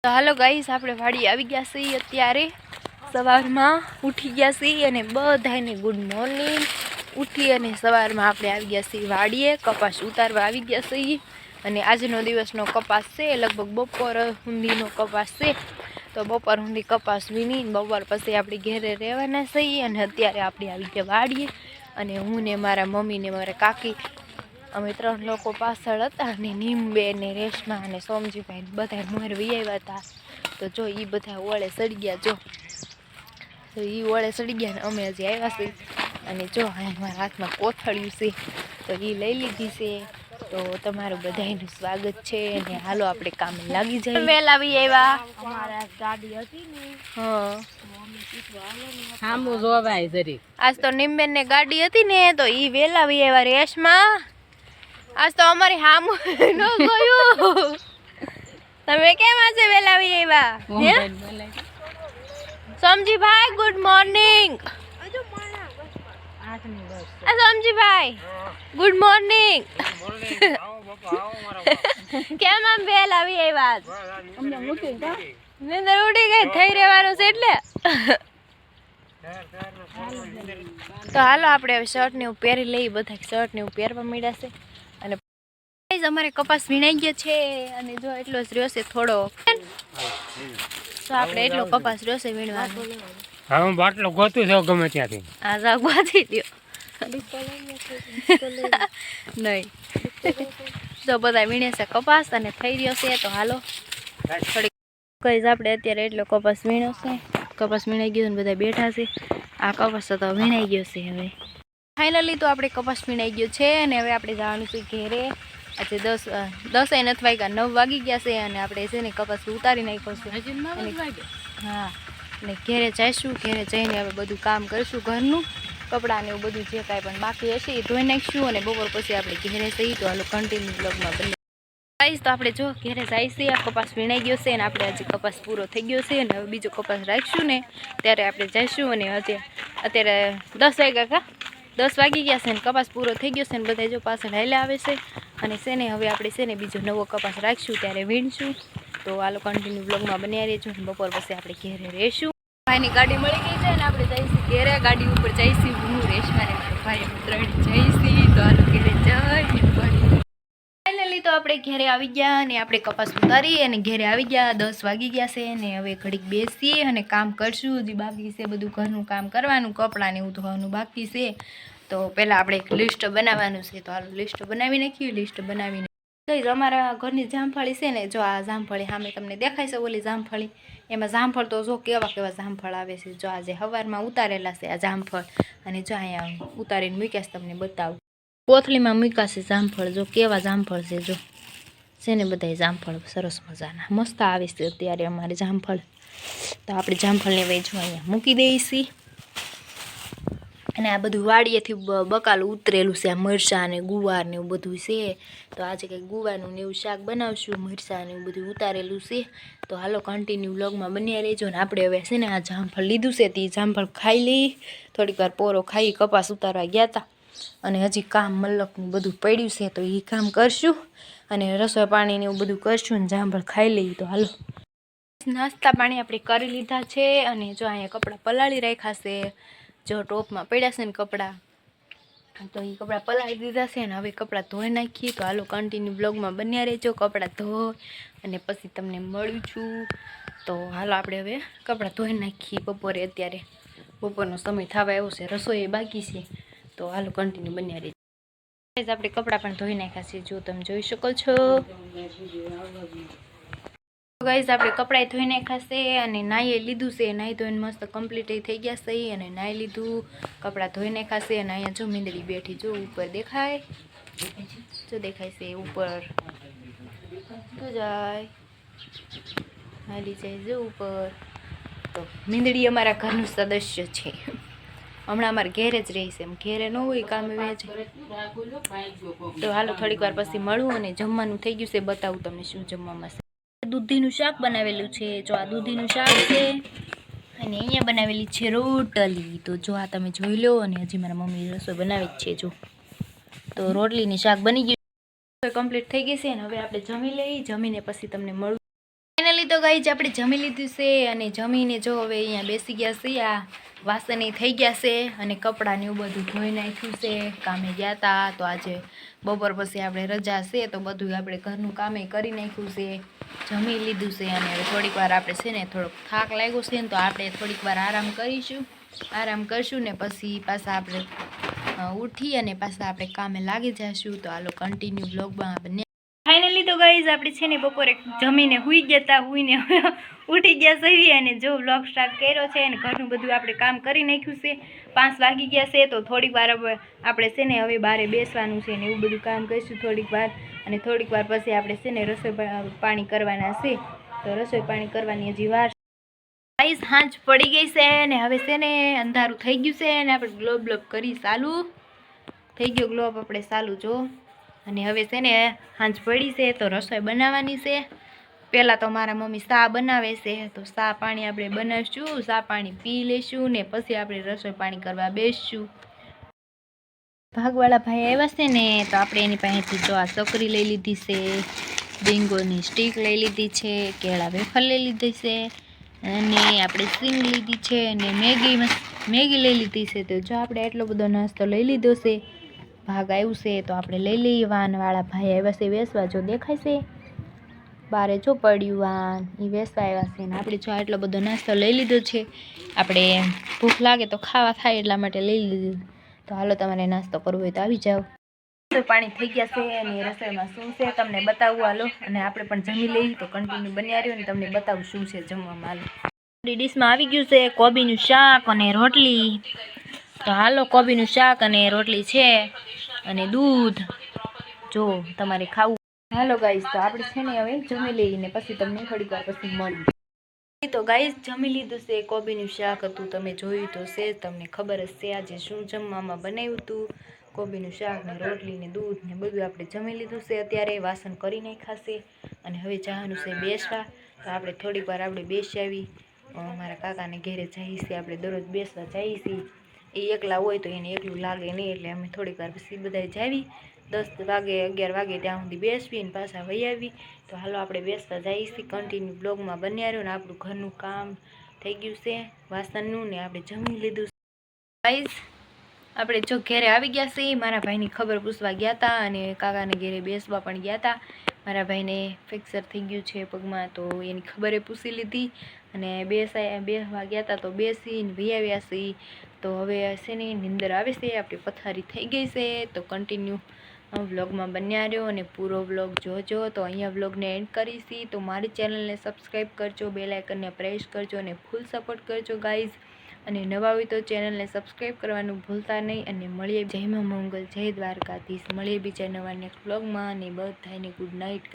તો હાલો ગાઈસ, આપણે વાડી આવી ગયા છીએ. અત્યારે સવારમાં ઉઠી ગયા છીએ અને બધાને ગુડ મોર્નિંગ. ઉઠી અને સવારમાં આપણે આવી ગયા છીએ વાડીએ. કપાસ ઉતારવા આવી ગયા છીએ અને આજનો દિવસનો કપાસ છે, લગભગ બપોર સુધીનો કપાસ છે. તો બપોર સુધી કપાસ વીણી બપોર પછી આપણે ઘેરે રહેવાના છીએ. અને અત્યારે આપણે આવી ગયા વાડીએ અને હું ને મારા મમ્મી ને મારા કાકી અમે 3 લોકો પાછળ હતા અને નીમબે ને રેશમા અને સોમજીભાઈ બધા મોર વિયાવ્યા હતા. તો જો એ બધા ઓળે સડી ગયા. જો તો એ ઓળે સડી ગયા ને અમે હજી આવ્યા છીએ. અને જો મારા હાથમાં કોથળિયું છે તો એ લઈ લીધી છે. તો તમારું બધાનું સ્વાગત છે અને હાલો આપણે કામે લાગી જઈએ. વહેલા આવી આવ્યા. અમારા ગાડી હતી ને, હા સામું જોવાય જરી. આજ તો નીમબેન ને ગાડી હતી ને તો એ વહેલા આવી આવ્યા. રેશમા આજ તો અમારી હામું ન ગયું. તમે કેમ આજે વહેલા આવી આવ્યા? સમજીભાઈ ગુડ મોર્નિંગ. સમજીભાઈ ગુડ મોર્નિંગ. કેમ આમ વહેલા આવી આવ્યા? નિંદર ઉડી ગઈ થઈ રહેવાનું છે એટલે. તો હાલો આપણે હવે શર્ટ ને એવું પહેરી લઈએ. બધા શર્ટ ને એવું પહેરવા મળ્યા છે. અને અમારે કપાસ વીણાઈ ગયો છે અને જો એટલો જ રહ્યો છે થોડો. તો આપણે એટલો કપાસ રહ્યો છે વીણવાનો. હા, હું બાટલો ગોતું છું ગમે ત્યાંથી. આ જા ગોતી લ્યો. નહીં જો બધા વીણે છે કપાસ અને થઈ રહ્યો છે. તો હાલો થોડીક કઈ આપણે અત્યારે એટલો કપાસ વીણ્યો છે. કપાસ વીણાઈ ગયો ને બધા બેઠા છે. આ કપાસ તો વીણાઈ ગયો છે. હવે ફાઇનલી તો આપણે કપાસ વીણાઈ ગયો છે અને હવે આપણે જવાનું છે ઘેરે. આજે 10 નથી વાગ્યા, 9 વાગી ગયા છે અને આપણે છે ને કપાસ ઉતારી નાખ્યો છે. હા, અને ઘેરે જઈશું. ઘેરે જઈને હવે બધું કામ કરીશું ઘરનું. કપડાં ને એવું બધું જે કાંઈ પણ બાકી હશે એ ધોઈ નાખીશું અને બપોર પછી આપણે ઘેરે જઈએ. તો હાલો કન્ટિન્યુ બ્લોગમાં બને ગાઈસ. તો આપણે જો ઘેરે જઈશું. આ કપાસ વીણાઈ ગયો છે અને આપણે હજી કપાસ પૂરો થઈ ગયો છે અને હવે બીજો કપાસ રાખીશું ને ત્યારે આપણે જઈશું. અને અત્યારે 10 વાગ્યા કા 10 વાગી ગયા છે ને કપાસ પૂરો થઈ ગયો છે ને બધા જો પાછળ હાલ્યા આવે છે. અને છે ને હવે આપણે છે ને બીજો નવો કપાસ રાખીશું ત્યારે વીણશું. તો હાલો કન્ટિન્યુ બ્લોગમાં બન્યા રહેજો ને બપોર પછી આપણે ઘેરે રહીશું. ભાઈની ગાડી મળી ગઈ છે ને આપણે જઈશું ઘેરે. ગાડી ઉપર જઈશું. હું રેશમા ને ભાઈ ત્રણ જઈશું. તો હાલો ઘેરે જઈ. ફાઇનલી તો આપણે ઘેરે આવી ગયા અને આપણે કપાસ ઉતારી અને ઘેરે આવી ગયા. 10 વાગી ગયા છે ને હવે ઘડીક બેસીએ અને કામ કરશું. હજી બાકી છે બધું ઘરનું કામ કરવાનું. કપડાં ને એવું ધોવાનું બાકી છે. તો પહેલાં આપણે એક લિસ્ટ બનાવવાનું છે. તો હાલો લિસ્ટ બનાવી નાખીએ. લિસ્ટ બનાવીને કઈ અમારા ઘરની જામફળી છે ને, જો આ જામફળી સામે તમને દેખાય છે ઓલી જામફળી. એમાં જામફળ તો જો કેવા કેવા જામફળ આવે છે. જો આજે સવારમાં ઉતારેલા છે આ જામફળ. અને જો અહીંયા ઉતારીને મૂક્યા છે, તમને બતાવું. કોથળીમાં મૂક્યા છે જામફળ. જો કેવા જામફળ છે. જો છે ને બધા જામફળ સરસ મજાના મસ્ત આવે છે અત્યારે અમારે જામફળ. તો આપણે જામફળને હવે જો અહીંયા મૂકી દઈશી. અને આ બધું વાડીએથી બકાલું ઉતરેલું છે. આ મરચાં ને ગુવાર ને એવું બધું છે. તો આજે કંઈક ગુવારનું ને એવું શાક બનાવશું. મરચાં ને એવું બધું ઉતારેલું છે. તો હાલો કન્ટિન્યુ વ્લોગમાં બન્યા રહેજો. ને આપણે હવે છે ને આ જામફળ લીધું છે તે જામફળ ખાઈ લઈ. થોડીક વાર પોરો ખાઈ કપાસ ઉતારવા ગયા હતા અને હજી કામ મલકનું બધું પડ્યું છે તો એ કામ કરશું અને રસોઈ પાણી ને એવું બધું કરશું ને જામફળ ખાઈ લઈએ. તો હાલો નાસ્તા પાણી આપણે કરી લીધા છે અને જો અહીંયા કપડાં પલાળી રાખ્યા છે. જો ટોપમાં પડ્યા છે ને કપડાં, તો એ કપડાં પલાળી દીધા છે ને હવે કપડાં ધોઈ નાખીએ. તો હાલો કન્ટિન્યુ બ્લોગમાં બન્યા રહેજો. કપડાં ધોઈ અને પછી તમને મળું છું. તો હાલો આપણે હવે કપડાં ધોઈ નાખીએ બપોરે. અત્યારે બપોરનો સમય થવા આવ્યો છે. રસોઈ બાકી છે. તો હાલો કન્ટિન્યુ બન્યા રહેજો. આપણે કપડાં પણ ધોઈ નાખ્યા છે. જો તમે જોઈ શકો છો ગાઈસ, આપણે કપડાં ધોઈ નાખ્યા છે અને નાહી લીધું છે. નાહી ધોઈને મસ્ત કમ્પ્લીટ થઈ ગયા છે અને નાહી લીધું. કપડાં ધોઈ નાખ્યા છે અને અહીંયા જો મીંદડી બેઠી. જો ઉપર દેખાય, જો દેખાય છે ઉપર. તો જાય હાલી જાય જો ઉપર. તો મીંદડી અમારા ઘરનું સદસ્ય છે. હમણાં અમારે ઘેરે જ રહી છે. એમ ઘેરે ન હોય કામ વેચ. તો હાલો થોડીક વાર પછી મળું અને જમવાનું થઈ ગયું છે. બતાવું તમને શું જમવામાં છે. દૂધીનું શાક બનાવેલું છે. જો આ દૂધીનું શાક છે અને અહીંયા બનાવેલી છે રોટલી. તો જો આ તમે જોઈ લો. અને હજી મારા મમ્મી રસોઈ બનાવી જ છે. જો તો રોટલીની શાક બની ગયું કમ્પ્લીટ થઈ ગઈ છે ને હવે આપણે જમી લઈએ. જમીને પછી તમને મળું. ફાઇનલી તો ગાઈઝ આપણે જમી લીધું છે અને જમીને જો હવે અહીંયા બેસી ગયા છે. આ વાસણ થઈ ગયા છે અને કપડાં ને એવું બધું ધોઈ નાખ્યું છે. કામે ગયા હતા તો આજે બપોર પછી આપણે રજા છે તો બધું આપણે ઘરનું કામે કરી નાખ્યું છે. જમી લીધું છે અને હવે થોડીક વાર આપણે છે ને થોડોક થાક લાગ્યો છે ને તો આપણે થોડીક વાર આરામ કરશું ને પછી પાછા આપણે ઉઠી અને પાછા આપણે કામે લાગી જઈશું. તો હાલો કન્ટિન્યુ બ્લોગમાં બને. ફાઇનલી તો ગાઈઝ આપણે છે ને બપોરે જમીને સૂઈ ગયા હતા. સૂઈને ઉઠી ગયા સહી અને જો બ્લોગ સ્ટાર્ટ કર્યો છે અને ઘરનું બધું આપણે કામ કરી નાખ્યું છે. 5 વાગી ગયા છે તો થોડીક વાર આપણે છે ને હવે બહાર બેસવાનું છે ને એવું બધું કામ કરીશું થોડીક વાર. અને થોડીક વાર પછી આપણે છે ને રસોઈ પાણી કરવાના છે તો રસોઈ પાણી કરવાની હજી વાર. ગાઈઝ સાંજ પડી ગઈ છે ને હવે છે ને અંધારું થઈ ગયું છે અને આપણે ગ્લોબ કરી ચાલુ થઈ ગયો. ગ્લોબ આપણે ચાલુ જો અને હવે છે ને સાંજ પડી છે તો રસોઈ બનાવવાની છે. પહેલાં તો મારા મમ્મી ચા બનાવે છે તો ચા પાણી આપણે બનાવીશું. ચા પાણી પી લઈશું ને પછી આપણે રસોઈ પાણી કરવા બેસશું. ભાગવાળા ભાઈ આવ્યા છે ને તો આપણે એની પાસેથી જો આ ચકરી લઈ લીધી છે, બિંગોની સ્ટીક લઈ લીધી છે, કેળા વેફર લઈ લીધી છે અને આપણે સિંગ લીધી છે અને મેગી લઈ લીધી છે. તો જો આપણે એટલો બધો નાસ્તો લઈ લીધો છે. ભાગ આવ્યું છે તો આપણે લઈ લઈએ. વાનવાળા ભાઈ આવ્યા છે વેસવા જો દેખાય છે બારે જો પડ્યું વાન એ વેસવા આવ્યા છે ને આપણે જો એટલો બધો નાસ્તો લઈ લીધો છે. આપણે ભૂખ લાગે તો ખાવા થાય એટલા માટે લઈ લીધું. તો હાલો તમારે નાસ્તો કરવો હોય તો આવી જાઓ. રસોઈ પાણી થઈ ગયા છે અને રસોઈમાં શું છે તમને બતાવવું હાલો. અને આપણે પણ જમી લઈએ તો કન્ટિન્યુ બન્યા રહ્યો ને તમને બતાવું શું છે જમવામાં. હાલો ડીશમાં આવી ગયું છે કોબીનું શાક અને રોટલી. તો હાલો કોબીનું શાક અને રોટલી છે અને દૂધ જો તમારે ખાવું. હાલો ગાઈઝ તો આપણે છે ને હવે જમી લઈને પછી તમને થોડીક વાર પછી મળીએ. તો ગાઈઝ જમી લીધું છે. કોબીનું શાક હતું તમે જોયું તો છે તમને ખબર જ છે આજે શું જમવામાં બનાવ્યું હતું. કોબીનું શાક ને રોટલી ને દૂધ ને બધું આપણે જમી લીધું છે. અત્યારે વાસણ કરી નાખ્યા છે અને હવે જવાનું છે બેસવા. તો આપણે થોડીક વાર આપણે બેસી આવી. મારા કાકાને ઘેરે જઈએ છીએ આપણે દરરોજ બેસવા જઈએ છીએ. એ એકલા હોય તો એને એકલું લાગે નહીં એટલે અમે થોડીક વાર પછી બધા જાવી 10 વાગે 11 વાગે ત્યાં સુધી બેસવી ને પાછા વહી આવી. તો હાલો આપણે બેસવા જઈએ છીએ. કન્ટિન્યુ બ્લોગમાં બન્યા રહ્યો ને આપણું ઘરનું કામ થઈ ગયું છે વાસણનું ને આપણે જમી લીધું છે. ગાઈઝ આપણે જો ઘેરે આવી ગયા છીએ. મારા ભાઈની ખબર પૂછવા ગયા હતા અને કાકાને ઘેરે બેસવા પણ ગયા હતા. મારા ભાઈને ફ્રેક્ચર થઈ ગયું છે પગમાં તો એની ખબરે પૂછી લીધી અને બેસવા ગયા હતા તો બેસીને વહી આવ્યા છીએ. તો હવે છે ને નીંદર આવે છે આપણી પથારી થઈ ગઈ છે. તો કન્ટિન્યુ વ્લોગમાં બન્યા રહ્યો અને પૂરો વ્લોગ જોજો. તો અહીંયા વ્લોગને એન્ડ કરીશી. તો મારી ચેનલને સબસ્ક્રાઈબ કરજો, બેલ આઇકનને પ્રેસ કરજો અને ફૂલ સપોર્ટ કરજો ગાઈઝ. અને નવા હોય તો ચેનલને સબસ્ક્રાઈબ કરવાનું ભૂલતા નહીં. અને મળીએ જય મા મંગલ, જય દ્વારકાધીશ. મળીએ બીજા નવા નેક્સ્ટ વ્લોગમાં અને બધાને ગુડ નાઇટ.